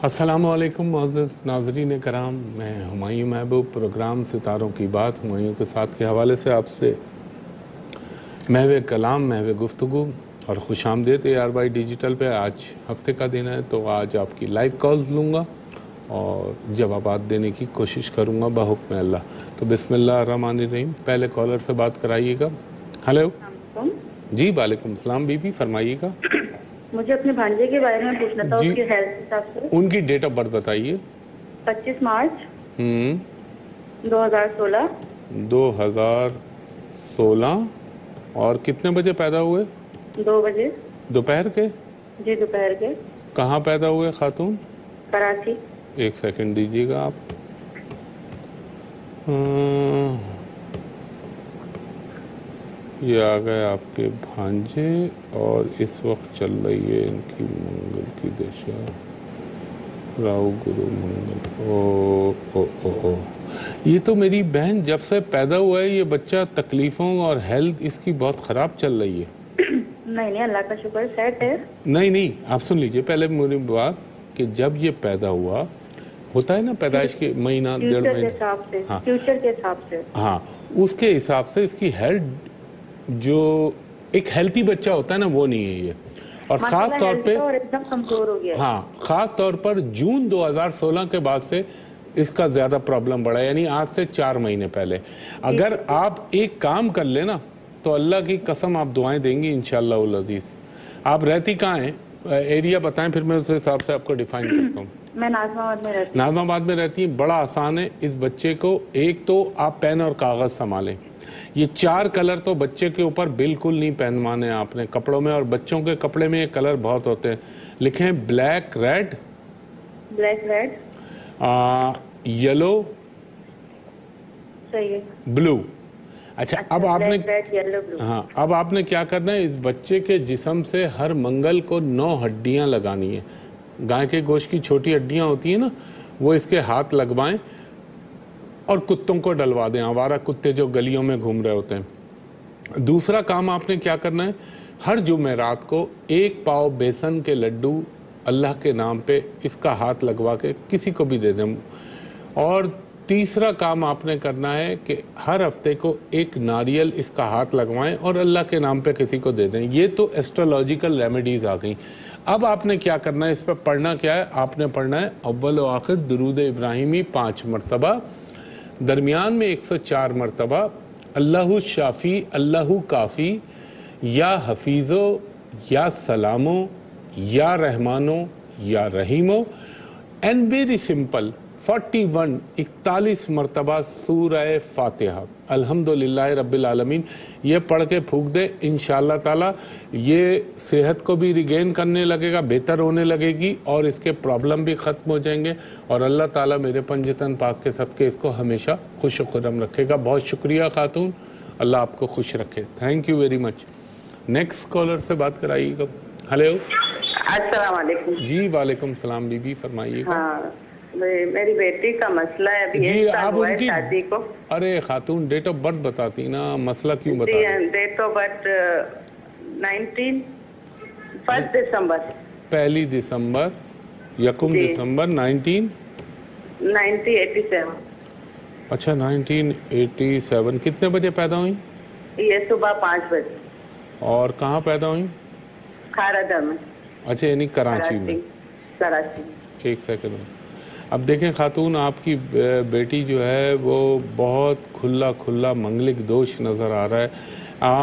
السلام علیکم معزز ناظرین کرام، میں ہمایوں محبوب پروگرام ستاروں کی بات ہمایوں کے ساتھ کے حوالے سے آپ سے محو کلام محو گفتگو اور خوش آمدید ARY ڈیجیٹل پہ. آج ہفتے کا دن ہے تو آج آپ کی لائیو کالز لوں گا اور جوابات دینے کی کوشش کروں گا بحکم اللہ. تو بسم اللہ الرحمن الرحیم. پہلے کالر سے بات کرائیے گا. ہلو جی وعلیکم السلام بی بی، فرمائیے گا. مجھے اپنے بھانجے کے بارے میں پوچھنا تھا، جی اس کی ہیلتھ حساب سے. ان کی ڈیٹ آف برتھ بتائیے. 25 مارچ 2016. 2016. اور کتنے بجے پیدا ہوئے؟ 2 بجے دوپہر کے. جی دوپہر کے. کہاں پیدا ہوئے خاتون؟ کراچی. ایک سیکنڈ دیجیے گا آپ. یہ آ گئے آپ کے بھانجے اور اس وقت چل رہی ہے ان کی منگل کی دشا. راہو گرو منگل. او یہ تو میری بہن جب سے پیدا ہوا ہے یہ بچہ تکلیفوں اور ہیلتھ اس کی بہت خراب چل رہی ہے. نہیں اللہ کا شکر سیٹ ہے. نہیں آپ سن لیجئے پہلے میری بات کہ جب یہ پیدا ہوا ہوتا ہے نا پیدائش کے مہینہ ڈیڑھ مہینہ فیوچر کے حساب سے ہاں اس کے حساب سے اس کی ہیلتھ جو ایک ہیلتھی بچہ ہوتا ہے نا وہ نہیں ہے یہ. اور خاص طور پہ کمزور ہو گیا. ہاں خاص طور پر جون 2016 کے بعد سے اس کا زیادہ پرابلم بڑھا ہے، یعنی آج سے 4 مہینے پہلے. اگر آپ ایک کام کر لیں نا تو اللہ کی قسم آپ دعائیں دیں گی انشاءاللہ العزیز. آپ رہتی کہاں ہیں؟ ایریا بتائیں پھر میں اس حساب سے آپ کو ڈیفائن کرتا ہوں. میں ناظم آباد میں رہتی ہوں. ناظم آباد میں رہتی ہیں. بڑا آسان ہے اس بچے کو. ایک تو آپ پین اور کاغذ سنبھالیں. یہ 4 کلر تو بچے کے اوپر بالکل نہیں پہنوانے آپ نے کپڑوں میں، اور بچوں کے کپڑے میں یہ کلر بہت ہوتے ہیں. لکھیں بلیک ریڈ، یلو، بلو. اچھا اب آپ نے کیا کرنا ہے، اس بچے کے جسم سے ہر منگل کو 9 ہڈیاں لگانی ہیں. گائے کے گوشت کی چھوٹی ہڈیاں ہوتی ہیں نا، وہ اس کے ہاتھ لگوائیں اور کتوں کو ڈلوا دیں، آوارہ کتے جو گلیوں میں گھوم رہے ہوتے ہیں. دوسرا کام آپ نے کیا کرنا ہے، ہر جمعرات کو 1 پاؤ بیسن کے لڈو اللہ کے نام پہ اس کا ہاتھ لگوا کے کسی کو بھی دے دیں. اور تیسرا کام آپ نے کرنا ہے کہ ہر ہفتے کو 1 ناریل اس کا ہاتھ لگوائیں اور اللہ کے نام پہ کسی کو دے دیں. یہ تو ایسٹرولوجیکل ریمیڈیز آ گئیں. اب آپ نے کیا کرنا ہے، اس پہ پڑھنا کیا ہے، آپ نے پڑھنا ہے اول و آخر درود ابراہیمی 5 مرتبہ، درمیان میں 104 مرتبہ اللہ شافی اللہ کافی یا حفیظو یا سلامو یا رحمانو یا رحیمو. اینڈ ویری سمپل 41 مرتبہ سورہ فاتحہ الحمدللہ رب العالمین. یہ پڑھ کے پھونک دے انشاءاللہ تعالی یہ صحت کو بھی ریگین کرنے لگے گا، بہتر ہونے لگے گی اور اس کے پرابلم بھی ختم ہو جائیں گے. اور اللہ تعالیٰ میرے پنجتن پاک کے صدقے اس کو ہمیشہ خوش و خرم رکھے گا. بہت شکریہ خاتون، اللہ آپ کو خوش رکھے. Thank you very much. Next caller سے بات کرائیے گا. ہلو السلام علیکم. جی وعلیکم السلام بی بی، فرمائیے گا. میری بیٹی کا مسئلہ ہے، ابھی جی 1 سال آپ ہوا ان ہے کی شادی کو. ارے خاتون ڈیٹ آف برتھ بتاتی نا، مسئلہ کیوں بتا رہی؟ ڈیٹ آف برتھ 1 دسمبر 1 دسمبر 1987. اچھا 1987. کتنے بجے پیدا ہوئیں؟ یہ صبح 5 بجے. اور کہاں پیدا ہوئیں؟ کھارا میں. اچھا یعنی کراچی میں. کراچی. ایک سیکنڈ. اب دیکھیں خاتون، آپ کی بیٹی جو ہے وہ بہت کھلا منگلک دوش نظر آ رہا ہے.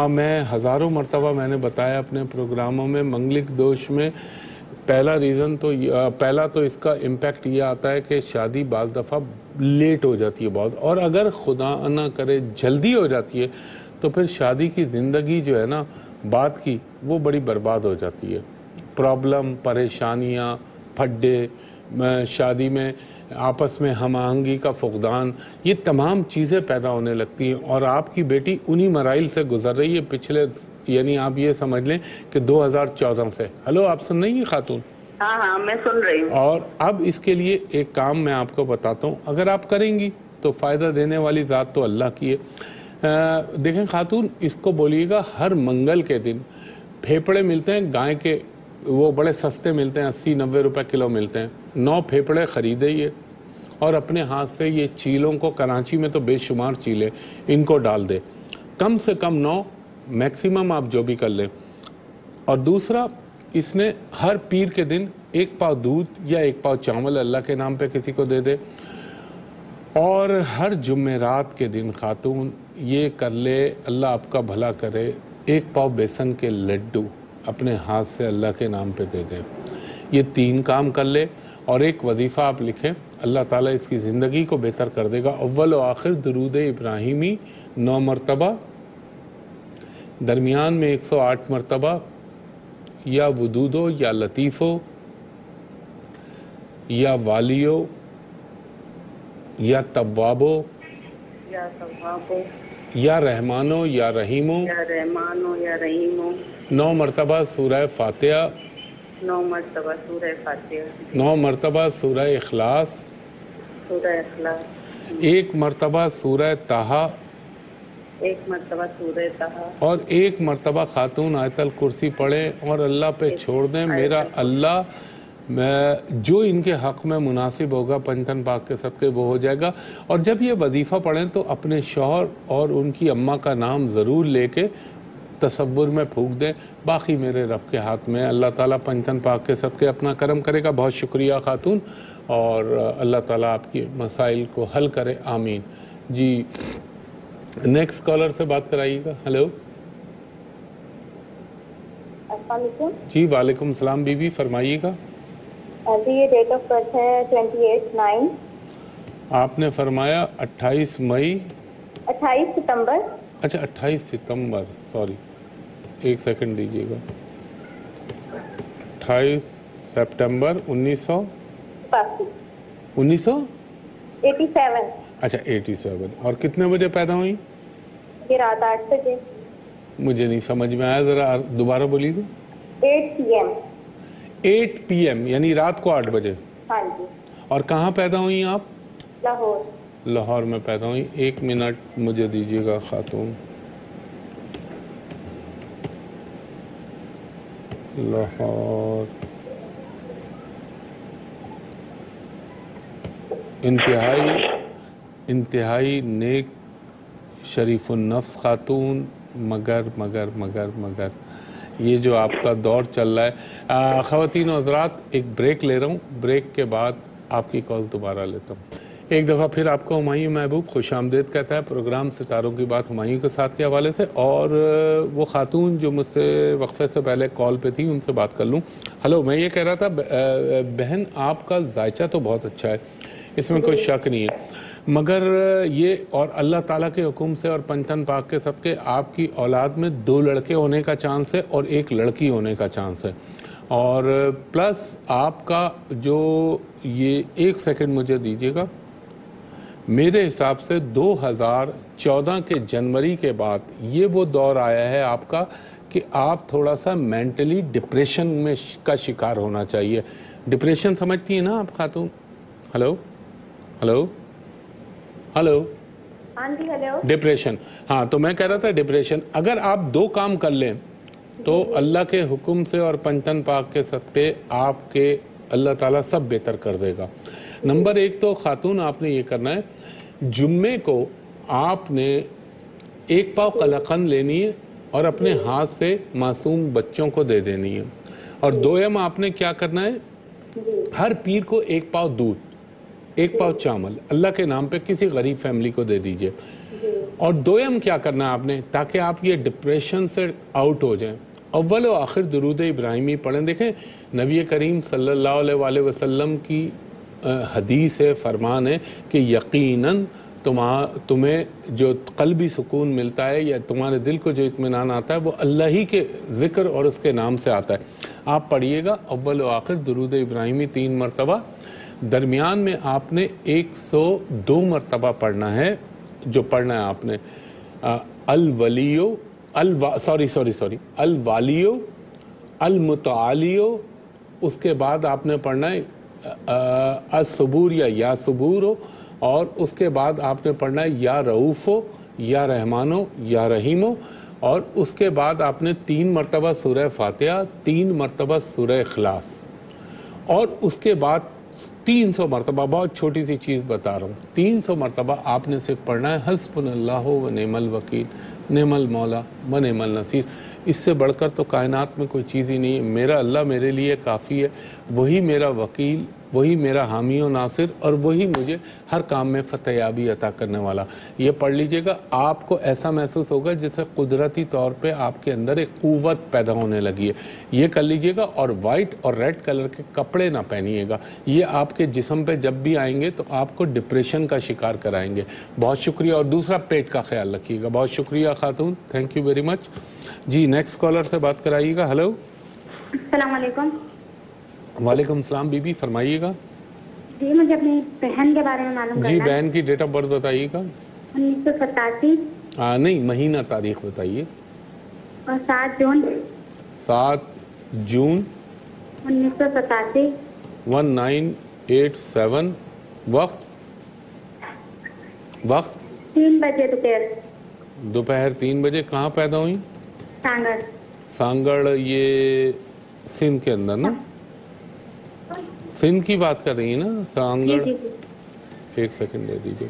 میں ہزاروں مرتبہ میں نے بتایا اپنے پروگراموں میں، منگلک دوش میں پہلا تو اس کا امپیکٹ یہ آتا ہے کہ شادی بعض دفعہ لیٹ ہو جاتی ہے بہت، اور اگر خدا نہ کرے جلدی ہو جاتی ہے تو پھر شادی کی زندگی جو ہے نا بعد کی وہ بڑی برباد ہو جاتی ہے. پرابلم، پریشانیاں، پھڈے، شادی میں آپس میں ہم آہنگی کا فقدان، یہ تمام چیزیں پیدا ہونے لگتی ہیں. اور آپ کی بیٹی انہی مراحل سے گزر رہی ہے پچھلے، یعنی آپ یہ سمجھ لیں کہ 2014 سے. ہلو آپ سن رہی ہیں خاتون؟ ہاں میں سن رہی ہوں. اور اب اس کے لیے ایک کام میں آپ کو بتاتا ہوں، اگر آپ کریں گی تو فائدہ دینے والی ذات تو اللہ کی ہے. دیکھیں خاتون، اس کو بولیے گا ہر منگل کے دن پھیپڑے ملتے ہیں گائے کے وہ بڑے سستے ملتے ہیں, 80-90 روپے کلو ملتے ہیں. 9 پھیپڑے خریدے یہ اور اپنے ہاتھ سے یہ چیلوں کو, کراچی میں تو بے شمار چیلے, ان کو ڈال دے, کم سے کم 9, میکسیمم آپ جو بھی کر لیں. اور دوسرا, اس نے ہر پیر کے دن 1 پاؤ دودھ یا 1 پاؤ چاول اللہ کے نام پہ کسی کو دے دے, اور ہر جمعرات کے دن خاتون یہ کر لے, اللہ آپ کا بھلا کرے, 1 پاؤ بیسن کے لڈو اپنے ہاتھ سے اللہ کے نام پہ دے دے. یہ 3 کام کر لے اور ایک وظیفہ آپ لکھیں, اللہ تعالیٰ اس کی زندگی کو بہتر کر دے گا. اول و آخر درود ابراہیمی 9 مرتبہ, درمیان میں 108 مرتبہ, یا ودودو یا لطیفو یا والیو یا توابو یا توابو یا رحمانو یا رحیمو, یا رحمانو یا رحیمو, 9 مرتبہ سورہ فاتحہ, 9 مرتبہ سورہ فاتحہ, 9 مرتبہ سورہ اخلاص, سورہ اخلاص, 1 مرتبہ سورہ طٰہٰ, 1 مرتبہ سورہ طٰہٰ, اور 1 مرتبہ خاتون آیت الکرسی پڑھیں اور اللہ پہ چھوڑ دیں, میرا اللہ جو ان کے حق میں مناسب ہوگا پنجتن پاک کے صدقے وہ ہو جائے گا. اور جب یہ وظیفہ پڑھیں تو اپنے شوہر اور ان کی اماں کا نام ضرور لے کے تصور میں پھونک دیں, باقی میرے رب کے ہاتھ میں. اللہ تعالیٰ پنجتن پاک کے صدقے اپنا کرم کرے گا. بہت شکریہ خاتون, اور اللہ تعالیٰ آپ کی مسائل کو حل کرے, آمین. جی نیکسٹ کالر سے بات کرائیے گا. ہلو. السلام علیکم. جی وعلیکم السلام بی بی, فرمائیے گا. جی یہ ڈیٹ آف برتھ ہے 28/9. آپ نے فرمایا 28 مئی, 28 ستمبر. اچھا 28 ستمبر, سوری 1 سیکنڈ دیجیے گا. 28 سپٹمبر 1987. اچھا 87. اور کتنے بجے پیدا ہوئی؟ یہ رات 8 بجے. مجھے نہیں سمجھ میں آیا, ذرا دوبارہ بولیے گا. 8 PM. 8 PM یعنی رات کو 8 بجے. ہاں جی. اور کہاں پیدا ہوئی آپ؟ لاہور. لاہور میں پیدا ہوئی. 1 منٹ مجھے دیجیے گا خاتون. لاہور, انتہائی نیک شریف النفس خاتون, مگر یہ جو آپ کا دور چل رہا ہے. خواتین و حضرات, ایک بریک لے رہا ہوں, بریک کے بعد آپ کی کال دوبارہ لیتا ہوں. ایک دفعہ پھر آپ کو ہمایوں محبوب خوش آمدید کہتا ہے پروگرام ستاروں کی بات ہمایوں کے ساتھ کے حوالے سے. اور وہ خاتون جو مجھ سے وقفے سے پہلے کال پہ تھی, ان سے بات کر لوں. ہلو, میں یہ کہہ رہا تھا بہن, آپ کا ذائچہ تو بہت اچھا ہے, اس میں کوئی شک نہیں ہے, مگر یہ اور اللہ تعالیٰ کے حکم سے اور پنجتن پاک کے صدقے آپ کی اولاد میں 2 لڑکے ہونے کا چانس ہے اور 1 لڑکی ہونے کا چانس ہے. اور پلس آپ کا جو یہ 1 سیکنڈ مجھے دیجیے گا, میرے حساب سے 2014 کے جنوری کے بعد یہ وہ دور آیا ہے آپ کا کہ آپ تھوڑا سا مینٹلی ڈپریشن میں کا شکار ہونا چاہیے. ڈپریشن سمجھتی ہیں نا آپ خاتون؟ ہلو. ہاں جی. ہلو. ڈپریشن, ہاں, تو میں کہہ رہا تھا ڈپریشن, اگر آپ 2 کام کر لیں تو اللہ کے حکم سے اور پنجتن پاک کے صدقے آپ کے اللہ تعالیٰ سب بہتر کر دے گا. نمبر 1 تو خاتون آپ نے یہ کرنا ہے, جمعے کو آپ نے 1 پاؤ قلقند لینی ہے اور اپنے ہاتھ سے معصوم بچوں کو دے دینی ہے. اور دویم آپ نے کیا کرنا ہے, ہر پیر کو 1 پاؤ دودھ, 1 پاؤ چاول اللہ کے نام پہ کسی غریب فیملی کو دے دیجئے. اور دویم کیا کرنا ہے آپ نے, تاکہ آپ یہ ڈپریشن سے آؤٹ ہو جائیں, اول و آخر درود ابراہیمی پڑھیں. دیکھیں نبی کریم صلی اللہ علیہ وسلم کی حدیث ہے, فرمان ہے کہ یقیناً تمہیں جو قلبی سکون ملتا ہے یا تمہارے دل کو جو اطمینان آتا ہے وہ اللہ ہی کے ذکر اور اس کے نام سے آتا ہے. آپ پڑھیے گا اول و آخر درود ابراہیمی 3 مرتبہ, درمیان میں آپ نے 102 مرتبہ پڑھنا ہے. جو پڑھنا ہے آپ نے الوالیو المتعالیو, اس کے بعد آپ نے پڑھنا ہے الصبور یا صبورو, اور اس کے بعد آپ نے پڑھنا ہے یا رؤوفو یا رحمانو یا رحیمو, اور اس کے بعد آپ نے 3 مرتبہ سورہ فاتحہ، 3 مرتبہ سورہ اخلاص، اور اس کے بعد 300 مرتبہ، بہت چھوٹی سی چیز بتا رہا ہوں، 300 مرتبہ آپ نے صرف پڑھنا ہے حسبنا اللہ و نعم الوکیل، نعم المولا و نعم النصیر۔ اس سے بڑھ کر تو کائنات میں کوئی چیز ہی نہیں ہے۔ میرا اللہ میرے لیے کافی ہے، وہی میرا وکیل، وہی میرا حامی و ناصر، اور وہی مجھے ہر کام میں فتح یابی عطا کرنے والا۔ یہ پڑھ لیجئے گا، آپ کو ایسا محسوس ہوگا جیسے قدرتی طور پہ آپ کے اندر ایک قوت پیدا ہونے لگی ہے۔ یہ کر لیجئے گا، اور وائٹ اور ریڈ کلر کے کپڑے نہ پہنیے گا، یہ آپ کے جسم پہ جب بھی آئیں گے تو آپ کو ڈپریشن کا شکار کرائیں گے۔ بہت شکریہ، اور دوسرا پیٹ کا خیال رکھیے گا۔ بہت شکریہ خاتون، تھینک یو ویری مچ۔ جی نیکسٹ کالر سے بات کرائیے گا۔ ہلو، السلام علیکم۔ وعلیکم السلام، بی بی فرمائیے گا۔ جی مجھے اپنی بہن کے بارے میں معلوم جی کرنا ہے۔ بہن کی ڈیٹ آف برتھ بتائیے گا۔ 1987 نہیں، مہینہ تاریخ بتائیے۔ اور 7 جون 7 جون 1987، 1987۔ وقت 3 بجے دوپہر 3 بجے۔ کہاں پیدا ہوئی؟ سانگڑ۔ سانگڑ، یہ سندھ کے اندر نا؟ سندھ کی بات کر رہی ہیں نا؟ سانگڑ، جی۔ ایک سیکنڈ دے دیجیے۔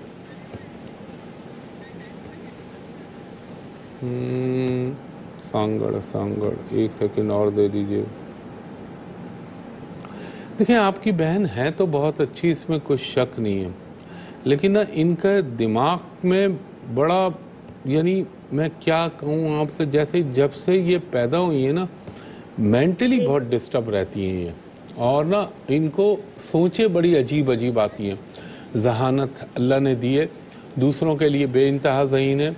سانگڑ ایک سیکنڈ اور دے دیجیے۔ دیکھیں آپ کی بہن ہے تو بہت اچھی، اس میں کوئی شک نہیں ہے، لیکن نا ان کا دماغ میں بڑا، یعنی میں کیا کہوں آپ سے، جیسے جب سے یہ پیدا ہوئی ہے نا مینٹلی بہت ڈسٹرب رہتی ہیں یہ، اور نا ان کو سوچیں بڑی عجیب عجیب آتی ہیں۔ ذہانت اللہ نے دی ہے، دوسروں کے لیے بے انتہا ذہین ہے،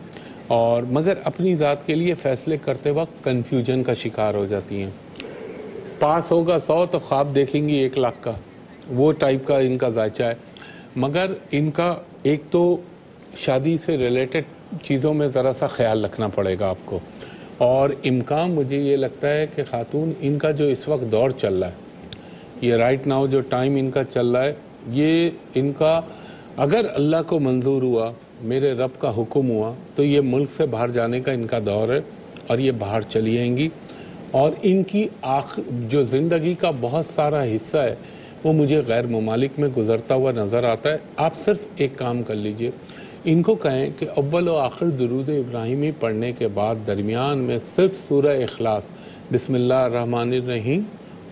اور مگر اپنی ذات کے لیے فیصلے کرتے وقت کنفیوژن کا شکار ہو جاتی ہیں۔ پاس ہوگا 100 تو خواب دیکھیں گی 1 لاکھ کا، وہ ٹائپ کا ان کا ذائچہ ہے۔ مگر ان کا ایک تو شادی سے ریلیٹڈ چیزوں میں ذرا سا خیال رکھنا پڑے گا آپ کو، اور امکان مجھے یہ لگتا ہے کہ خاتون ان کا جو اس وقت دور چل رہا ہے، یہ رائٹ ناؤ جو ٹائم ان کا چل رہا ہے، یہ ان کا اگر اللہ کو منظور ہوا، میرے رب کا حکم ہوا، تو یہ ملک سے باہر جانے کا ان کا دور ہے، اور یہ باہر چلی آئیں گی، اور ان کی جو زندگی کا بہت سارا حصہ ہے وہ مجھے غیر ممالک میں گزرتا ہوا نظر آتا ہے۔ آپ صرف ایک کام کر لیجئے، ان کو کہیں کہ اول و آخر درود ابراہیمی پڑھنے کے بعد درمیان میں صرف سورہ اخلاص، بسم اللہ الرحمن الرحیم،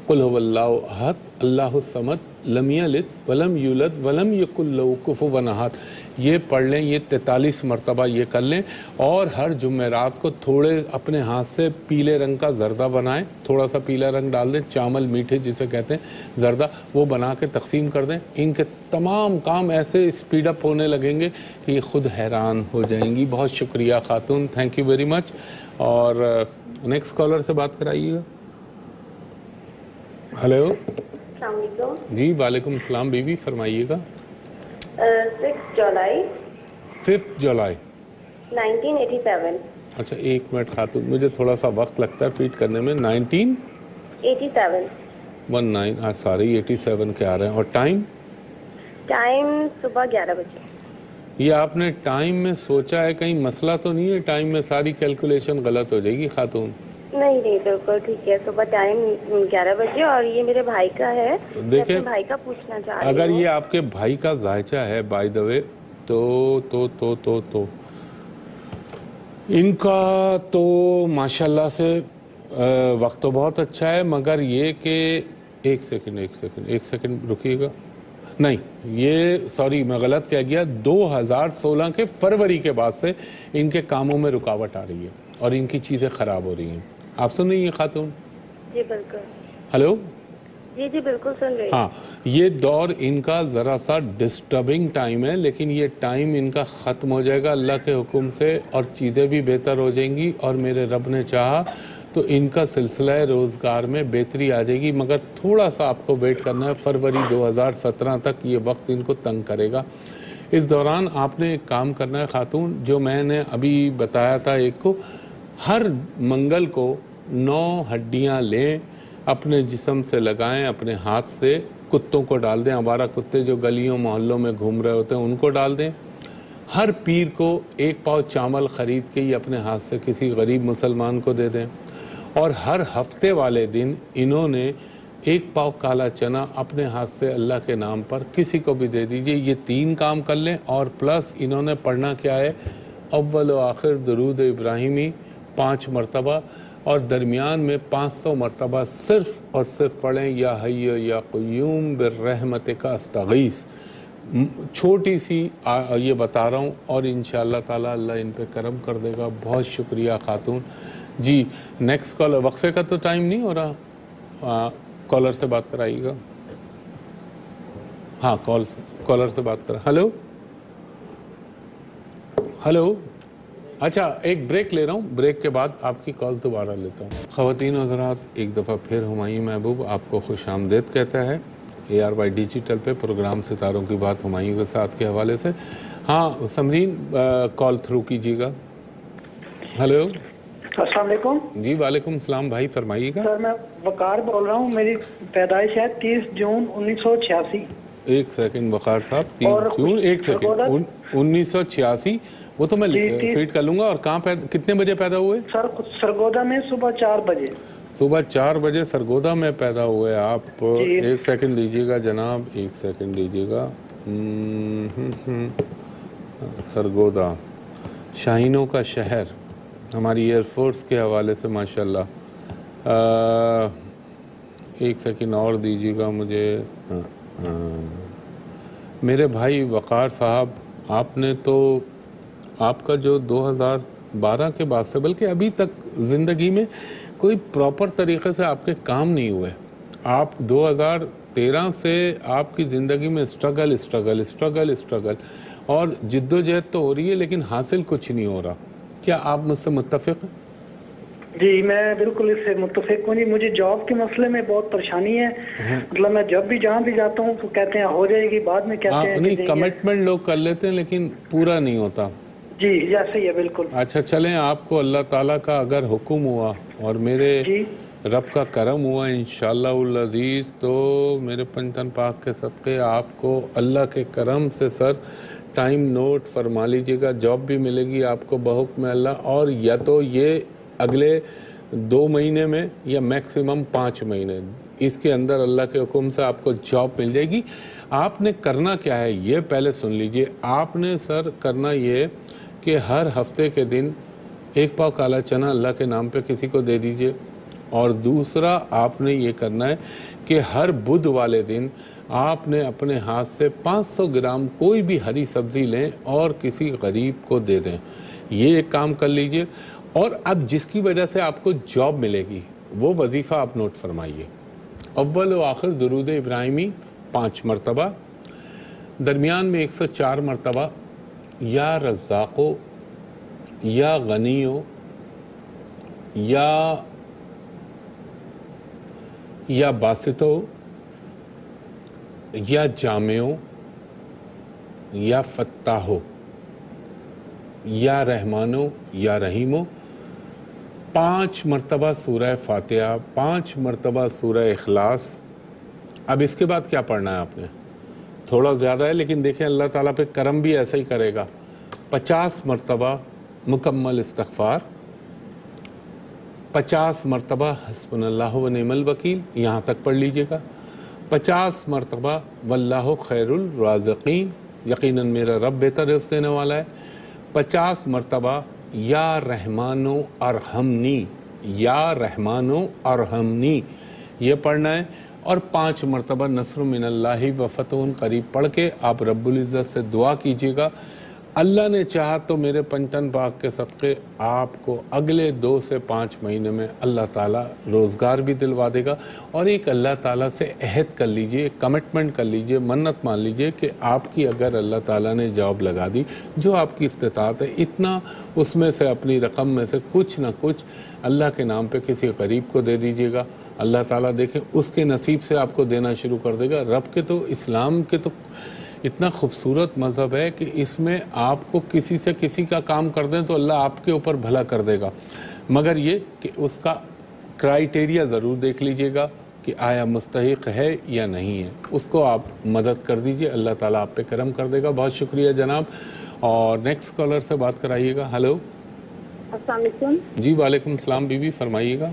قل هو اللہ احد اللہ الصمد لم یلد ولم یولد ولم یکن لہ کفوا احد، یہ پڑھ لیں، یہ 43 مرتبہ یہ کر لیں، اور ہر جمعرات کو تھوڑے اپنے ہاتھ سے پیلے رنگ کا زردہ بنائیں، تھوڑا سا پیلا رنگ ڈال دیں، چاول میٹھے جسے کہتے ہیں زردہ، وہ بنا کے تقسیم کر دیں، ان کے تمام کام ایسے اسپیڈ اپ ہونے لگیں گے کہ یہ خود حیران ہو جائیں گی۔ بہت شکریہ خاتون، تھینک یو ویری مچ۔ اور نیکسٹ کالر سے بات کرائیے گا۔ ہلو، السلام علیکم۔ جی وعلیکم السلام، بی بی فرمائیے گا۔ 6 جولائی 5 جولائی 1987۔ اچھا ایک منٹ خاتون، مجھے تھوڑا سا وقت لگتا ہے فیڈ کرنے میں۔ 19 ساری 87 کے آ رہے ہیں، اور ٹائم صبح 11 بجے۔ یہ آپ نے ٹائم میں سوچا ہے، کہیں مسئلہ تو نہیں ہے ٹائم میں؟ ساری کیلکولیشن غلط ہو جائے گی خاتون۔ نہیں بالکل ٹھیک ہے، صبح ٹائم 11 بجے، اور یہ میرے بھائی کا ہے، دیکھیں بھائی کا پوچھنا چاہ رہی ہوں۔ اگر یہ آپ کے بھائی کا ذائچہ ہے بائی دا وے، تو ان کا تو ماشاءاللہ سے وقت تو بہت اچھا ہے، مگر یہ کہ ایک سیکنڈ رکیے گا، نہیں یہ سوری میں غلط کہہ گیا، 2016 کے فروری کے بعد سے ان کے کاموں میں رکاوٹ آ رہی ہے اور ان کی چیزیں خراب ہو رہی ہیں۔ آپ سن رہی ہیں خاتون؟ جی بالکل۔ ہلو، جی بالکل سن رہی ہوں۔ ہاں، یہ دور ان کا ذرا سا ڈسٹربنگ ٹائم ہے، لیکن یہ ٹائم ان کا ختم ہو جائے گا اللہ کے حکم سے، اور چیزیں بھی بہتر ہو جائیں گی، اور میرے رب نے چاہا تو ان کا سلسلہ روزگار میں بہتری آ جائے گی، مگر تھوڑا سا آپ کو ویٹ کرنا ہے، فروری 2017 تک یہ وقت ان کو تنگ کرے گا۔ اس دوران آپ نے ایک کام کرنا ہے خاتون، جو میں نے ابھی بتایا تھا ایک کو، ہر منگل کو 9 ہڈیاں لیں، اپنے جسم سے لگائیں، اپنے ہاتھ سے کتوں کو ڈال دیں، آوارہ کتے جو گلیوں محلوں میں گھوم رہے ہوتے ہیں ان کو ڈال دیں، ہر پیر کو 1 پاؤ چاول خرید کے یہ اپنے ہاتھ سے کسی غریب مسلمان کو دے دیں، اور ہر ہفتے والے دن انہوں نے 1 پاؤ کالا چنا اپنے ہاتھ سے اللہ کے نام پر کسی کو بھی دے دیجئے۔ یہ 3 کام کر لیں، اور پلس انہوں نے پڑھنا کیا ہے، اول و آخر درود ابراہیمی 5 مرتبہ، اور درمیان میں 500 مرتبہ صرف اور صرف پڑھیں یا حی یا قیوم برحمتک استغیث۔ چھوٹی سی یہ بتا رہا ہوں، اور انشاءاللہ تعالی اللہ ان پہ کرم کر دے گا۔ بہت شکریہ خاتون جی۔ نیکسٹ کالر، وقفے کا تو ٹائم نہیں ہو رہا، کالر سے بات کرائیے گا۔ ہاں کالر سے بات کریں۔ ہلو ہلو، اچھا ایک بریک لے رہا ہوں، بریک کے بعد آپ کی کالز دوبارہ لیتا ہوں۔ خواتین و حضرات، ایک دفعہ پھر ہمایوں محبوب آپ کو خوش آمدید کہتا ہے ARY ڈیجیٹل پہ پروگرام ستاروں کی بات ہمایوں کے ساتھ کے حوالے سے۔ ہاں سمرین، کال تھرو کیجیے گا۔ ہلو السلام علیکم جی، وعلیکم السلام بھائی، فرمائیے گا۔ سر، میں وقار بول رہا ہوں، میری پیدائش ہے 30 جون 1986۔ ایک سیکنڈ وقار صاحب، 30 جون، ایک سیکنڈ، 1986، وہ تو میں فیڈ کر لوں گا۔ اور کہاں کتنے بجے پیدا ہوئے؟ سر سرگودا میں صبح 4 بجے۔ صبح 4 بجے سرگودا میں پیدا ہوئے آپ؟ ایک سیکنڈ لیجیے گا جناب، ایک سیکنڈ لیجیے گا۔ سرگودا شاہینوں کا شہر، ہماری ایئر فورس کے حوالے سے ماشاءاللہ۔ ایک سیکنڈ اور دیجیے گا مجھے۔ میرے بھائی وقار صاحب، آپ نے تو آپ کا جو 2012 کے بعد سے، بلکہ ابھی تک زندگی میں کوئی پراپر طریقے سے آپ کے کام نہیں ہوئے۔ آپ 2013 سے آپ کی زندگی میں اسٹرگل اور جد و جہد تو ہو رہی ہے، لیکن حاصل کچھ نہیں ہو رہا۔ کیا آپ مجھ سے متفق ہیں؟ جی میں بالکل اس سے متفق ہوں۔ مجھے جاب کے مسئلے میں بہت پریشانی ہے، مطلب میں جب بھی جہاں بھی جاتا ہوں تو کہتے ہیں ہو جائے گی، بعد میں کہتے ہیں نہیں، کمٹمنٹ لوگ کر لیتے ہیں لیکن پورا نہیں ہوتا۔ جی ایسے ہی ہے بالکل۔ اچھا چلیں، آپ کو اللہ تعالیٰ کا اگر حکم ہوا اور میرے رب کا کرم ہوا انشاءاللہ العزیز، تو میرے پنجتن پاک کے صدقے آپ کو اللہ کے کرم سے سر ٹائم نوٹ فرما لیجئے گا، جاب بھی ملے گی آپ کو بحکم اللہ، اور یا تو یہ اگلے 2 مہینے میں یا میکسیمم 5 مہینے اس کے اندر اللہ کے حکم سے آپ کو جاب مل جائے گی۔ آپ نے کرنا کیا ہے یہ پہلے سن لیجئے۔ آپ نے سر کرنا یہ کہ ہر ہفتے کے دن 1 پاؤ کالا چنا اللہ کے نام پہ کسی کو دے دیجئے، اور دوسرا آپ نے یہ کرنا ہے کہ ہر بدھ والے دن آپ نے اپنے ہاتھ سے 500 گرام کوئی بھی ہری سبزی لیں اور کسی غریب کو دے دیں۔ یہ ایک کام کر لیجئے، اور اب جس کی وجہ سے آپ کو جاب ملے گی وہ وظیفہ آپ نوٹ فرمائیے۔ اول و آخر درود ابراہیمی 5 مرتبہ، درمیان میں 104 مرتبہ یا رزاقو یا غنیو یا باسطو یا جامعو یا فتاحو یا رحمانو یا رحیمو، 5 مرتبہ سورہ فاتحہ، 5 مرتبہ سورہ اخلاص۔ اب اس کے بعد کیا پڑھنا ہے آپ نے؟ تھوڑا زیادہ ہے لیکن دیکھیں اللہ تعالیٰ پہ کرم بھی ایسا ہی کرے گا۔ 50 مرتبہ مکمل استغفار، 50 مرتبہ حسبنا اللہ و نعم الوکیل، یہاں تک پڑھ لیجئے گا۔ 50 مرتبہ واللہ خیر الرازقین، یقیناً میرا رب بہتر رزق دینے والا ہے۔ 50 مرتبہ یا رحمانو ارحمنی، یا رحمانو ارحمنی، یہ پڑھنا ہے، اور 5 مرتبہ نصر من اللہ و فتح قریب پڑھ کے آپ رب العزت سے دعا کیجئے گا۔ اللہ نے چاہا تو میرے پنجتن پاک کے صدقے آپ کو اگلے 2 سے 5 مہینے میں اللہ تعالیٰ روزگار بھی دلوا دے گا۔ اور ایک اللہ تعالیٰ سے عہد کر لیجئے، ایک کمٹمنٹ کر لیجئے، منت مان لیجئے کہ آپ کی اگر اللہ تعالیٰ نے جاب لگا دی، جو آپ کی استطاعت ہے اتنا اس میں سے اپنی رقم میں سے کچھ نہ کچھ اللہ کے نام پہ کسی غریب کو دے دیجئے گا۔ اللہ تعالیٰ دیکھیں اس کے نصیب سے آپ کو دینا شروع کر دے گا۔ رب کے تو اسلام کے تو اتنا خوبصورت مذہب ہے کہ اس میں آپ کو کسی سے کسی کا کام کر دیں تو اللہ آپ کے اوپر بھلا کر دے گا، مگر یہ کہ اس کا کرائیٹیریا ضرور دیکھ لیجئے گا کہ آیا مستحق ہے یا نہیں ہے، اس کو آپ مدد کر دیجئے، اللہ تعالیٰ آپ پہ کرم کر دے گا۔ بہت شکریہ جناب۔ اور نیکسٹ کالر سے بات کرائیے گا. ہلو. السلام علیکم. جی وعلیکم السلام بی بی, فرمائیے گا.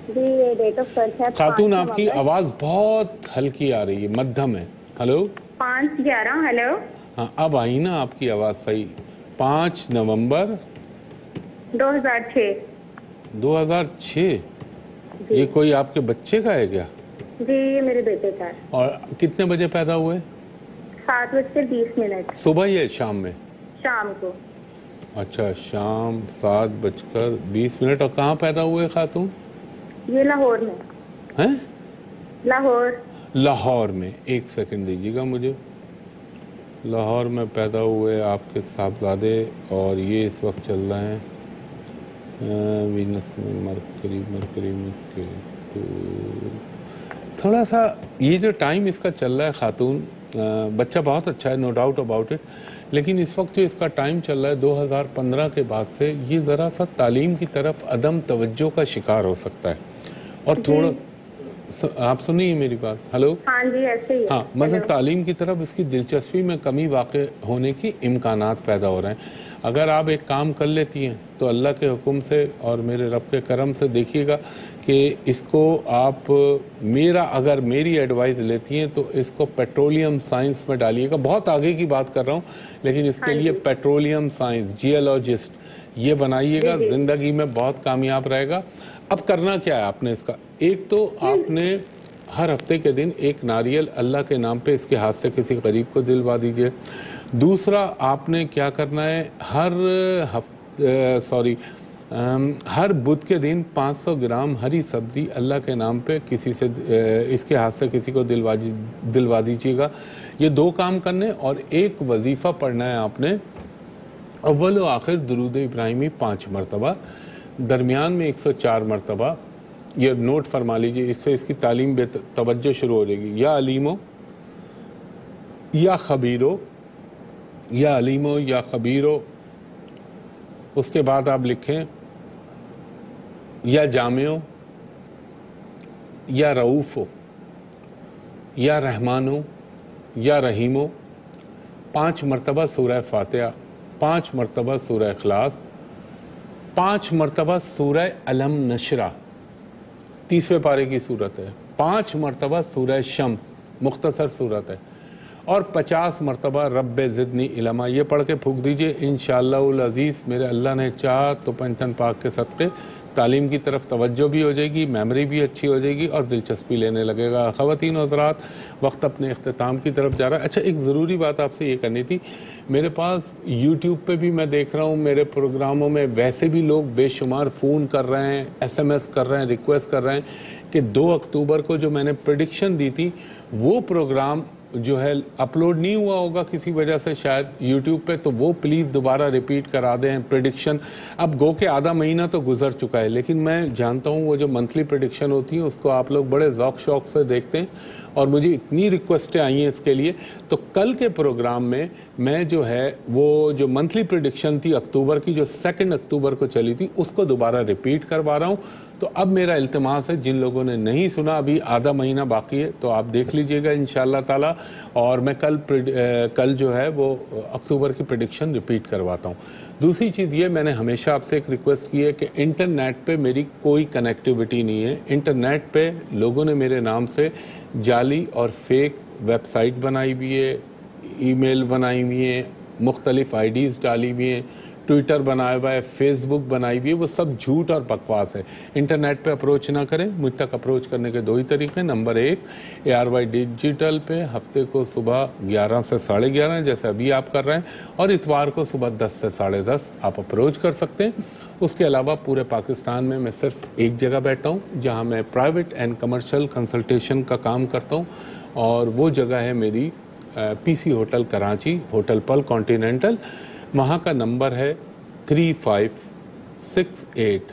جی یہ ڈیٹ آف برتھ ہے خاتون آپ کی آواز بہت ہلکی آ رہی ہے, مدھم ہے. ہلو. 5/11. ہلو. ہاں اب آئی نا آپ کی آواز صحیح. 5 نومبر 2006. 2006. یہ کوئی آپ کے بچے کا ہے کیا؟ جی یہ میرے بیٹے کا ہے. اور کتنے بجے پیدا ہوئے؟ 7:20. صبح یا شام میں؟ شام کو. اچھا شام 7:20. اور کہاں پیدا ہوئے خاتون؟ یہ لاہور میں. ہیں؟ لاہور میں. ایک سیکنڈ دیجیے گا مجھے. لاہور میں پیدا ہوئے آپ کے صاحبزادے, اور یہ اس وقت چل رہے ہیں وینس میں مرکری میں. تو تھوڑا سا یہ جو ٹائم اس کا چل رہا ہے خاتون, بچہ بہت اچھا ہے, نو ڈاؤٹ اباؤٹ اٹ, لیکن اس وقت جو اس کا ٹائم چل رہا ہے 2015 کے بعد سے, یہ ذرا سا تعلیم کی طرف عدم توجہ کا شکار ہو سکتا ہے. اور تھوڑا آپ سنیے میری بات. ہلو. ہاں جی ایسے ہی. ہاں مطلب تعلیم کی طرف اس کی دلچسپی میں کمی واقع ہونے کی امکانات پیدا ہو رہے ہیں. اگر آپ ایک کام کر لیتی ہیں تو اللہ کے حکم سے اور میرے رب کے کرم سے دیکھیے گا کہ اس کو آپ اگر میری ایڈوائز لیتی ہیں تو اس کو پیٹرولیم سائنس میں ڈالیے گا. بہت آگے کی بات کر رہا ہوں, لیکن اس کے لیے پیٹرولیم سائنس, جیولوجسٹ یہ بنائیے گا, زندگی میں بہت کامیاب رہے گا. اب کرنا کیا ہے آپ نے اس کا؟ ایک تو آپ نے ہر ہفتے کے دن ایک ناریل اللہ کے نام پہ اس کے ہاتھ سے کسی غریب کو دلوا دیجئے. دوسرا آپ نے کیا کرنا ہے, ہر بدھ کے دن 500 گرام ہری سبزی اللہ کے نام پہ کسی سے اس کے ہاتھ سے کسی کو دلوا دیجیے گا. یہ 2 کام کرنے, اور ایک وظیفہ پڑھنا ہے آپ نے, اول و آخر درود ابراہیمی 5 مرتبہ, درمیان میں 104 مرتبہ. یہ نوٹ فرما لیجئے, اس سے اس کی تعلیم بے توجہ شروع ہو جائے گی. یا علیمو یا خبیرو, یا علیمو یا خبیرو. اس کے بعد آپ لکھیں یا جامعو, یا رعوفو, یا رحمانو, یا رحیمو. 5 مرتبہ سورہ فاتحہ, 5 مرتبہ سورہ اخلاص, 5 مرتبہ سورہ علم نشرہ 30ویں پارے کی صورت ہے, 5 مرتبہ سورہ شمس مختصر صورت ہے, اور 50 مرتبہ رب زدنی علما. یہ پڑھ کے پھونک دیجئے. انشاءاللہ العزیز میرے اللہ نے چاہا تو پنجتن پاک کے صدقے تعلیم کی طرف توجہ بھی ہو جائے گی, میموری بھی اچھی ہو جائے گی, اور دلچسپی لینے لگے گا. خواتین و حضرات وقت اپنے اختتام کی طرف جا رہا ہے. اچھا ایک ضروری بات آپ سے یہ کرنی تھی, میرے پاس یوٹیوب پہ بھی میں دیکھ رہا ہوں, میرے پروگراموں میں ویسے بھی لوگ بے شمار فون کر رہے ہیں, SMS کر رہے ہیں, ریکویسٹ کر رہے ہیں کہ 2 اکتوبر کو جو میں نے پریڈکشن دی تھی وہ پروگرام جو ہے اپلوڈ نہیں ہوا ہوگا کسی وجہ سے شاید یوٹیوب پہ, تو وہ پلیز دوبارہ ریپیٹ کرا دیں. پریڈکشن اب گو کہ آدھا مہینہ تو گزر چکا ہے, لیکن میں جانتا ہوں وہ جو منتھلی پریڈکشن ہوتی ہیں اس کو آپ لوگ بڑے ذوق شوق سے دیکھتے ہیں, اور مجھے اتنی ریکویسٹیں آئی ہیں اس کے لیے. تو کل کے پروگرام میں جو ہے وہ جو منتھلی پریڈکشن تھی اکتوبر کی, جو 2 اکتوبر کو چلی تھی, اس کو دوبارہ ریپیٹ کروا رہا ہوں. تو اب میرا التماس ہے جن لوگوں نے نہیں سنا, ابھی آدھا مہینہ باقی ہے, تو آپ دیکھ لیجئے گا انشاءاللہ تعالی, اور میں کل جو ہے وہ اکتوبر کی پریڈکشن ریپیٹ کرواتا ہوں. دوسری چیز یہ, میں نے ہمیشہ آپ سے ایک ریکویسٹ کی ہے کہ انٹرنیٹ پہ میری کوئی کنیکٹیوٹی نہیں ہے. انٹرنیٹ پہ لوگوں نے میرے نام سے جعلی اور فیک ویب سائٹ بنائی ہوئی ہے, ای میل بنائی ہوئی ہیں, مختلف IDs ڈالی ہوئی ہیں, ٹویٹر بنایا ہوا ہے, فیس بک بنائی ہوئی ہے, وہ سب جھوٹ اور بکواس ہے. انٹرنیٹ پہ اپروچ نہ کریں. مجھ تک اپروچ کرنے کے 2 ہی طریقے. نمبر 1 ARY ڈیجیٹل پہ ہفتے کو صبح 11 سے 11:30 جیسے ابھی آپ کر رہے ہیں, اور اتوار کو صبح 10 سے 10:30 آپ اپروچ کر سکتے ہیں. اس کے علاوہ پورے پاکستان میں صرف ایک جگہ بیٹھتا ہوں جہاں میں پرائیویٹ اینڈ کمرشل کنسلٹیشن کا کام کرتا ہوں, اور وہ جگہ ہے میری PC ہوٹل کراچی, ہوٹل پل کانٹیننٹل. وہاں کا نمبر ہے 35685501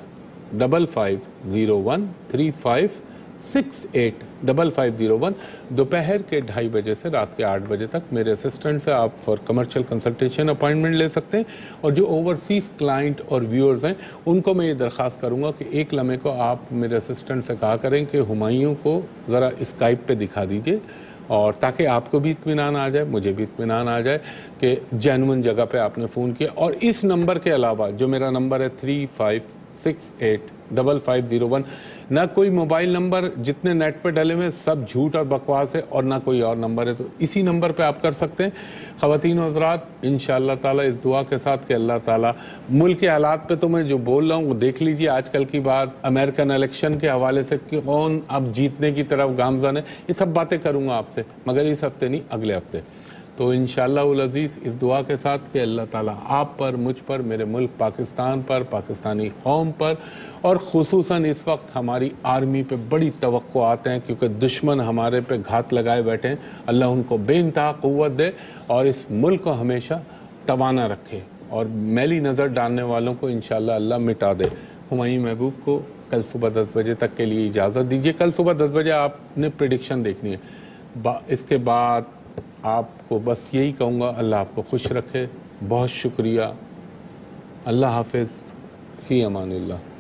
35685501. دوپہر کے 2:30 بجے سے رات کے 8 بجے تک میرے اسسٹنٹ سے آپ فار کمرشل کنسلٹیشن اپائنٹمنٹ لے سکتے ہیں. اور جو اوورسیز کلائنٹ اور ویورز ہیں ان کو میں یہ درخواست کروں گا کہ ایک لمحے کو آپ میرے اسسٹنٹ سے کہا کریں کہ ہمایوں کو ذرا اسکائپ پہ دکھا دیجئے, اور تاکہ آپ کو بھی اطمینان آ جائے، مجھے بھی اطمینان آ جائے کہ جینوئن جگہ پہ آپ نے فون کیا. اور اس نمبر کے علاوہ جو میرا نمبر ہے 35685501، نہ کوئی موبائل نمبر جتنے نیٹ پہ ڈلے ہوئے سب جھوٹ اور بکواس ہے، اور نہ کوئی اور نمبر ہے، تو اسی نمبر پہ آپ کر سکتے ہیں. خواتین و حضرات، انشاءاللہ تعالیٰ اس دعا کے ساتھ کہ اللہ تعالیٰ ملک کے حالات پہ تو میں جو بول رہا ہوں وہ دیکھ لیجئے. آج کل کی بات امریکن الیکشن کے حوالے سے کہ کون اب جیتنے کی طرف گامزن ہے، یہ سب باتیں کروں گا آپ سے، مگر اس ہفتے نہیں، اگلے ہفتے. تو انشاءاللہ العزیز اس دعا کے ساتھ کہ اللہ تعالیٰ آپ پر، مجھ پر، میرے ملک پاکستان پر، پاکستانی قوم پر، اور خصوصاً اس وقت ہماری آرمی پہ بڑی توقعات ہیں کیونکہ دشمن ہمارے پہ گھات لگائے بیٹھے ہیں. اللہ ان کو بے انتہا قوت دے اور اس ملک کو ہمیشہ توانا رکھے اور میلی نظر ڈالنے والوں کو انشاءاللہ اللہ مٹا دے. ہمایوں محبوب کو کل صبح 10 بجے تک کے لیے اجازت دیجیے. کل صبح 10 بجے آپ نے پریڈکشن دیکھنی ہے. اس کے بعد آپ کو بس یہی کہوں گا، اللہ آپ کو خوش رکھے. بہت شکریہ. اللہ حافظ. فی امان اللہ.